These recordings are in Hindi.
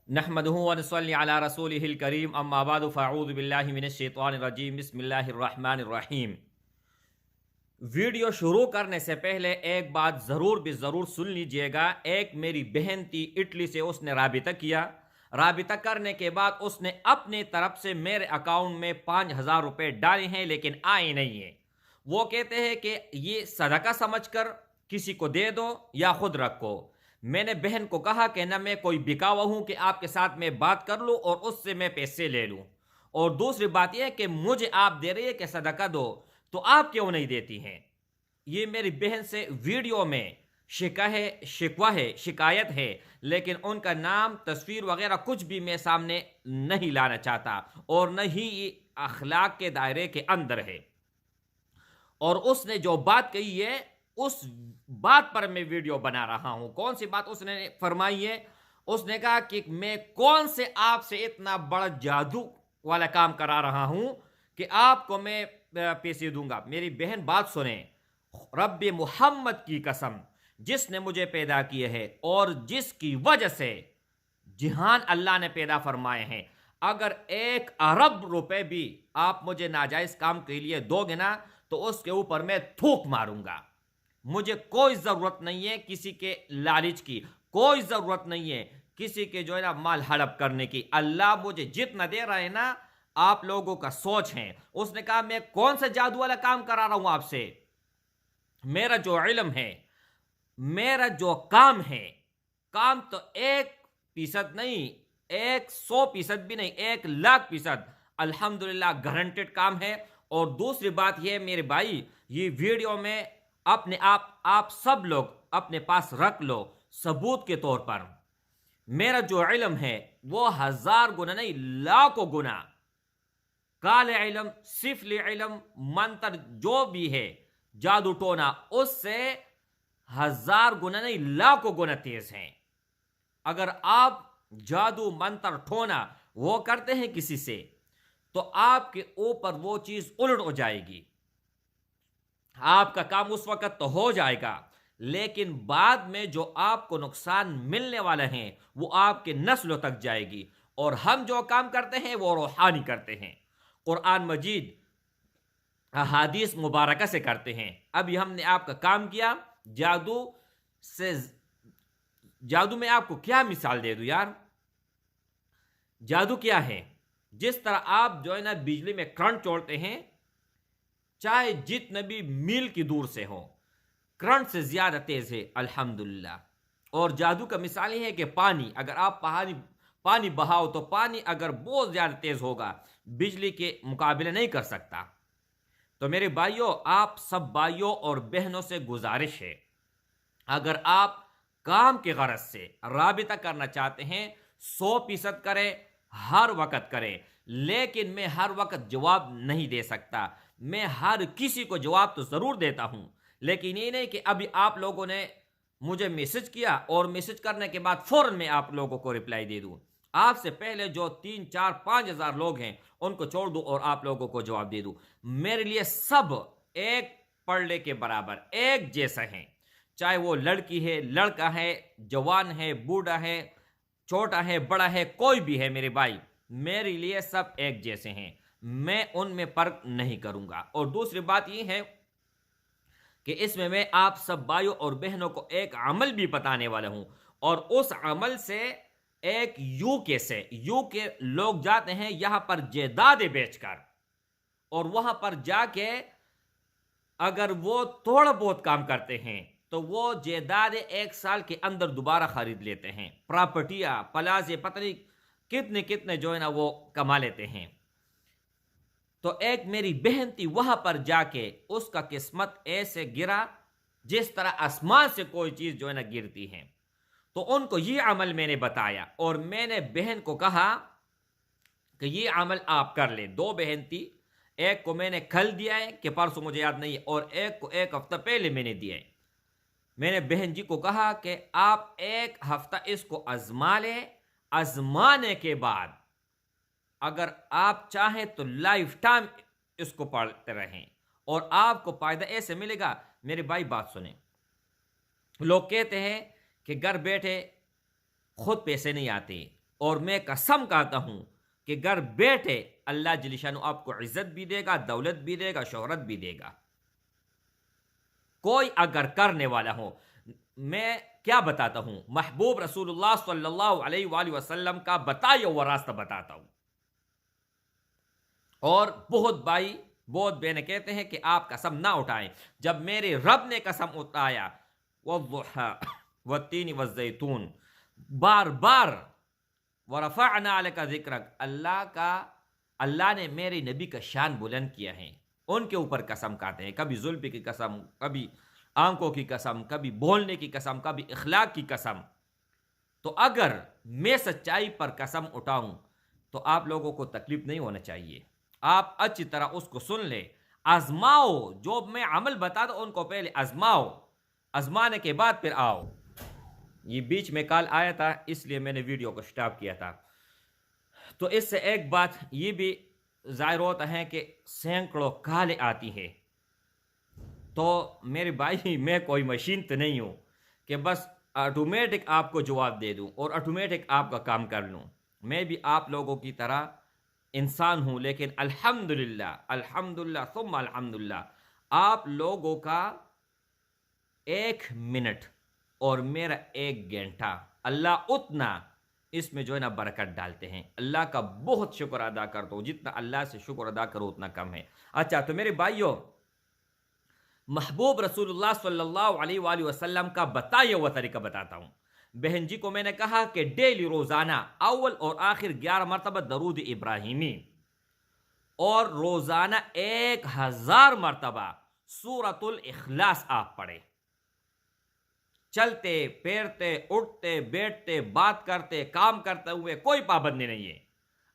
नहमदुहु व नसल्ली अला रसूलिहिल करीम अम्मा बादु फ़अऊज़ु बिल्लाहि मिनश शैतानिर रजीम बिस्मिल्लाहिर रहमानिर रहीम। वीडियो शुरू करने से पहले एक बात ज़रूर भी ज़रूर सुन लीजिएगा। एक मेरी बहन थी इटली से, उसने राबिता किया। राबिता करने के बाद उसने अपनी तरफ से मेरे अकाउंट में 5,000 रुपये डाले हैं, लेकिन आए नहीं हैं। वो कहते हैं कि ये सदका समझकर किसी को दे दो या खुद रखो। मैंने बहन को कहा कि ना मैं कोई बिकावा हूं कि आपके साथ मैं बात कर लूं और उससे मैं पैसे ले लूं, और दूसरी बात यह है कि मुझे आप दे रही है कि सदका दो, तो आप क्यों नहीं देती हैं। ये मेरी बहन से वीडियो में शिकवा है, शिकायत है, लेकिन उनका नाम, तस्वीर वगैरह कुछ भी मैं सामने नहीं लाना चाहता और न ही ये अखलाक के दायरे के अंदर है। और उसने जो बात कही है उस बात पर मैं वीडियो बना रहा हूं। कौन सी बात उसने फरमाई है? उसने कहा कि मैं कौन से आपसे इतना बड़ा जादू वाला काम करा रहा हूं कि आपको मैं पैसे दूंगा। मेरी बहन बात सुने, रब्बे मोहम्मद की कसम, जिसने मुझे पैदा किए है और जिसकी वजह से जिहान अल्लाह ने पैदा फरमाए हैं, अगर 1 अरब रुपए भी आप मुझे नाजायज काम के लिए दोगे ना, तो उसके ऊपर मैं थूक मारूंगा। मुझे कोई जरूरत नहीं है किसी के लालच की, कोई जरूरत नहीं है किसी के जो है ना माल हड़प करने की। अल्लाह मुझे जितना दे रहा है ना, आप लोगों का सोच है। उसने कहा मैं कौन सा जादू वाला काम करा रहा हूं आपसे? मेरा जो इल्म है, मेरा जो काम है, काम तो 1% नहीं, 100% भी नहीं, 1,00,000% अल्हम्दुलिल्लाह गारंटेड काम है। और दूसरी बात यह मेरे भाई, ये वीडियो में अपने आप सब लोग अपने पास रख लो सबूत के तौर पर। मेरा जो इल्म है वो 1,000 गुना नहीं, लाखों गुना काले इल्म, सिफली इल्म, मंत्र जो भी है, जादू टोना, उससे 1,000 गुना नहीं, लाखों गुना तेज हैं। अगर आप जादू मंत्र ठोना वो करते हैं किसी से, तो आपके ऊपर वो चीज उलट हो जाएगी। आपका काम उस वक्त तो हो जाएगा, लेकिन बाद में जो आपको नुकसान मिलने वाले हैं वो आपके नस्लों तक जाएगी। और हम जो काम करते हैं वो रूहानी करते हैं, कुरान मजीद, अहादीस मुबारक से करते हैं। अभी हमने आपका काम किया जादू से। जादू में आपको क्या मिसाल दे दूं यार? जादू क्या है? जिस तरह आप जो है ना बिजली में करंट छोड़ते हैं, चाहे जितने भी मील की दूर से हो, करंट से ज्यादा तेज है अल्हम्दुलिल्लाह। और जादू का मिसाल ये है कि पानी, अगर आप पानी बहाओ तो पानी अगर बहुत ज्यादा तेज होगा, बिजली के मुकाबले नहीं कर सकता। तो मेरे भाइयों, आप सब भाइयों और बहनों से गुजारिश है, अगर आप काम के गरज से राबिता करना चाहते हैं, 100% करें, हर वक्त करें। लेकिन मैं हर वक्त जवाब नहीं दे सकता। मैं हर किसी को जवाब तो जरूर देता हूं, लेकिन ये नहीं कि अभी आप लोगों ने मुझे मैसेज किया और मैसेज करने के बाद फौरन मैं आप लोगों को रिप्लाई दे दूं। आपसे पहले जो 3, 4, 5 हजार लोग हैं उनको छोड़ दूं और आप लोगों को जवाब दे दूं। मेरे लिए सब एक पड़े के बराबर, एक जैसा है। चाहे वो लड़की है, लड़का है, जवान है, बूढ़ा है, छोटा है, बड़ा है, कोई भी है मेरे भाई, मेरे लिए सब एक जैसे हैं। मैं उनमें फर्क नहीं करूंगा। और दूसरी बात यह है कि इसमें मैं आप सब भाइयों और बहनों को एक अमल भी बताने वाला हूं। और उस अमल से एक यूके लोग जाते हैं यहां पर जायदादें बेचकर, और वहां पर जाके अगर वो थोड़ा बहुत काम करते हैं तो वो जायदादें 1 साल के अंदर दोबारा खरीद लेते हैं। प्रॉपर्टियां, प्लाजे, पता नहीं कितने कितने जो है ना वो कमा लेते हैं। तो एक मेरी बहन थी, वहां पर जाके उसका किस्मत ऐसे गिरा जिस तरह आसमान से कोई चीज जो है ना गिरती है। तो उनको ये अमल मैंने बताया और मैंने बहन को कहा कि ये अमल आप कर ले। 2 बहन थी, एक को मैंने कल दिया है कि परसों, मुझे याद नहीं है, और एक को 1 हफ्ता पहले मैंने दिया है। मैंने बहन जी को कहा कि आप 1 हफ्ता इसको आजमा लें। आजमाने के बाद अगर आप चाहें तो लाइफ टाइम इसको पढ़ते रहें और आपको फायदा ऐसे मिलेगा। मेरे भाई बात सुने, लोग कहते हैं कि घर बैठे खुद पैसे नहीं आते, और मैं कसम खाता हूं कि घर बैठे अल्लाह जल्ल शानु आपको इज्जत भी देगा, दौलत भी देगा, शोहरत भी देगा। कोई अगर करने वाला हो, मैं क्या बताता हूं, महबूब रसूलुल्लाह सल्लल्लाहु अलैहि वसल्लम का बताया हुआ रास्ता बताता हूं। और बहुत भाई, बहुत बहनें कहते हैं कि आप कसम ना उठाएं। जब मेरे रब ने कसम उठाया, वद्दुहा वत्तीन वज़ैतून, बार बार, वरफ़अना लका ज़िक्रक, अल्लाह ने मेरे नबी का शान बुलंद किया है, उनके ऊपर कसम खाते हैं। कभी जुल्फ़ की कसम, कभी आंखों की कसम, कभी बोलने की कसम, कभी इखलाक की कसम। तो अगर मैं सच्चाई पर कसम उठाऊं तो आप लोगों को तकलीफ नहीं होना चाहिए। आप अच्छी तरह उसको सुन ले, आजमाओ। जो मैं अमल बता दूं उनको पहले आजमाओ, आजमाने के बाद फिर आओ। ये बीच में कॉल आया था, इसलिए मैंने वीडियो को स्टॉप किया था। तो इससे एक बात ये भी जाहिर होता है कि सैकड़ों कॉलें आती है। तो मेरे भाई, मैं कोई मशीन तो नहीं हूँ कि बस ऑटोमेटिक आपको जवाब दे दूँ और ऑटोमेटिक आपका काम कर लूँ। मैं भी आप लोगों की तरह इंसान हूँ, लेकिन अल्हम्दुलिल्लाह, अल्हम्दुलिल्लाह सुम्मा अल्हम्दुलिल्लाह, आप लोगों का 1 मिनट और मेरा 1 घंटा, अल्लाह उतना इसमें जो है ना बरकत डालते हैं। अल्लाह का बहुत शुक्र अदा करता हूँ, जितना अल्लाह से शुक्र अदा करो उतना कम है। अच्छा, तो मेरे भाइयों, महबूब रसूलुल्लाह सल्लल्लाहु अलैहि वसल्लम का बताया हुआ तरीका बताता हूँ। बहन जी को मैंने कहा कि डेली रोज़ाना अव्वल और आखिर 11 मरतबा दरूद इब्राहिमी और रोज़ाना 1000 मरतबा सूरतुल इखलास आप पढ़े। चलते फिरते, उठते बैठते, बात करते, काम करते हुए कोई पाबंदी नहीं है।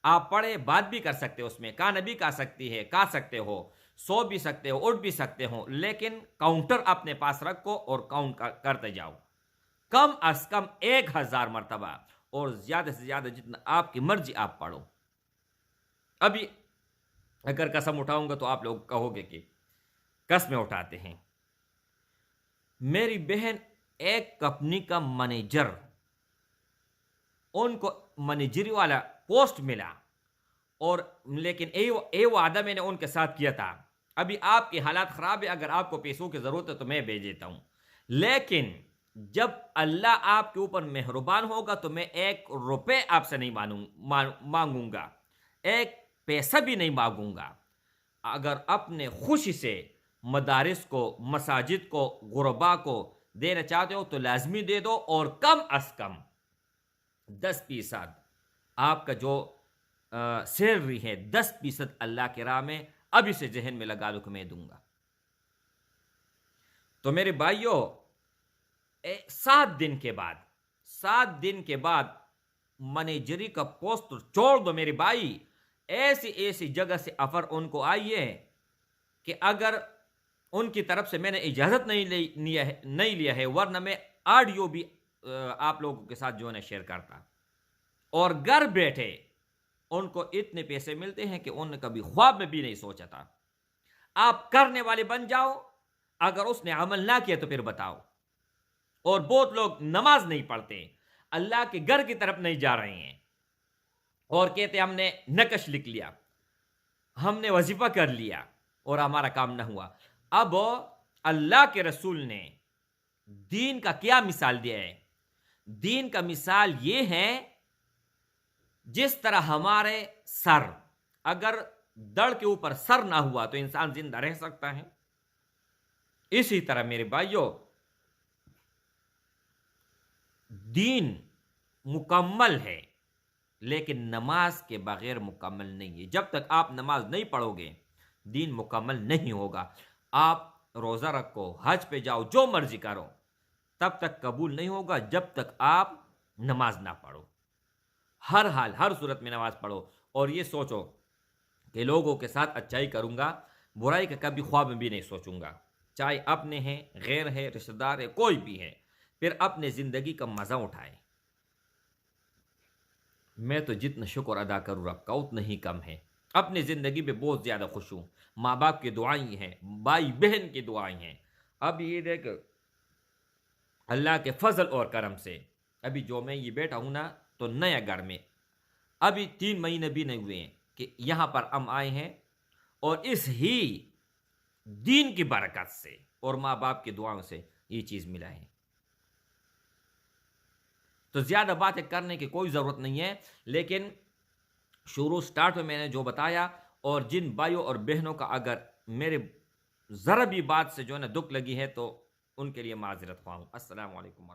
आप पढ़े, बात भी कर सकते हो, उसमें कान भी का सकते हो, सो भी सकते हो, उठ भी सकते हो, लेकिन काउंटर अपने पास रखो और काउंट करते जाओ। कम अज कम 1000 मरतबा, और ज्यादा से ज्यादा जितना आपकी मर्जी आप पढ़ो। अभी अगर कसम उठाऊंगा तो आप लोग कहोगे कि कसमें उठाते हैं। मेरी बहन एक कंपनी का मैनेजर, उनको मैनेजरी वाला पोस्ट मिला, और लेकिन ये वादा मैंने उनके साथ किया था। अभी आपके हालात खराब है, अगर आपको पैसों की जरूरत है तो मैं भेज देता हूं, लेकिन जब अल्लाह आपके ऊपर मेहरबान होगा तो मैं 1 रुपए आपसे नहीं मांगूंगा, 1 पैसा भी नहीं मांगूंगा। अगर अपने खुशी से मदारिस को, मसाजिद को, गुरबा को देना चाहते हो तो लाजमी दे दो, और कम अज कम 10% आपका जो सैलरी है 10% अल्लाह के राह में अभी से जहन में लगा लो कि मैं दूंगा। तो मेरे भाइयों, 7 दिन के बाद मैनेजरी का पोस्ट छोड़ दो मेरे भाई। ऐसी ऐसी जगह से ऑफर उनको आई है कि अगर उनकी तरफ से मैंने इजाजत नहीं लिया है, वरना मैं ऑडियो भी आप लोगों के साथ जो है शेयर करता। और घर बैठे उनको इतने पैसे मिलते हैं कि उन्होंने कभी ख्वाब में भी नहीं सोचा था। आप करने वाले बन जाओ, अगर उसने अमल ना किया तो फिर बताओ। और बहुत लोग नमाज नहीं पढ़ते, अल्लाह के घर की तरफ नहीं जा रहे हैं, और कहते हमने नकश लिख लिया, हमने वजीफा कर लिया और हमारा काम ना हुआ। अब अल्लाह के रसूल ने दीन का क्या मिसाल दिया है? दीन का मिसाल ये है, जिस तरह हमारे सर, अगर दड़ के ऊपर सर ना हुआ तो इंसान जिंदा रह सकता है, इसी तरह मेरे भाइयों दीन मुकम्मल है, लेकिन नमाज के बगैर मुकम्मल नहीं है। जब तक आप नमाज नहीं पढ़ोगे दीन मुकम्मल नहीं होगा। आप रोज़ा रखो, हज पे जाओ, जो मर्जी करो, तब तक कबूल नहीं होगा जब तक आप नमाज ना पढ़ो। हर हाल, हर सूरत में नमाज पढ़ो, और ये सोचो कि लोगों के साथ अच्छाई करूंगा, बुराई का कभी ख्वाब में भी नहीं सोचूंगा, चाहे अपने हैं, गैर है, रिश्तेदार है, कोई भी है। फिर अपने ज़िंदगी का मज़ा उठाए। मैं तो जितना शुक्र अदा करूँ रब का उतना ही कम है। अपनी ज़िंदगी में बहुत ज़्यादा खुश हूँ। माँ बाप की दुआएं हैं, भाई बहन की दुआएं हैं। अब ये देख, अल्लाह के फजल और करम से अभी जो मैं ये बैठा हूँ ना, तो नया घर में अभी 3 महीने भी नहीं हुए हैं कि यहाँ पर हम आए हैं, और इस ही दीन की बरकत से और माँ बाप की दुआओं से ये चीज़ मिला है। तो ज़्यादा बातें करने की कोई ज़रूरत नहीं है, लेकिन शुरू स्टार्ट में मैंने जो बताया, और जिन भाइयों और बहनों का अगर मेरे ज़रा भी बात से जो है ना दुख लगी है, तो उनके लिए माज़रत ख्वाह हूँ। अस्सलामु अलैकुम।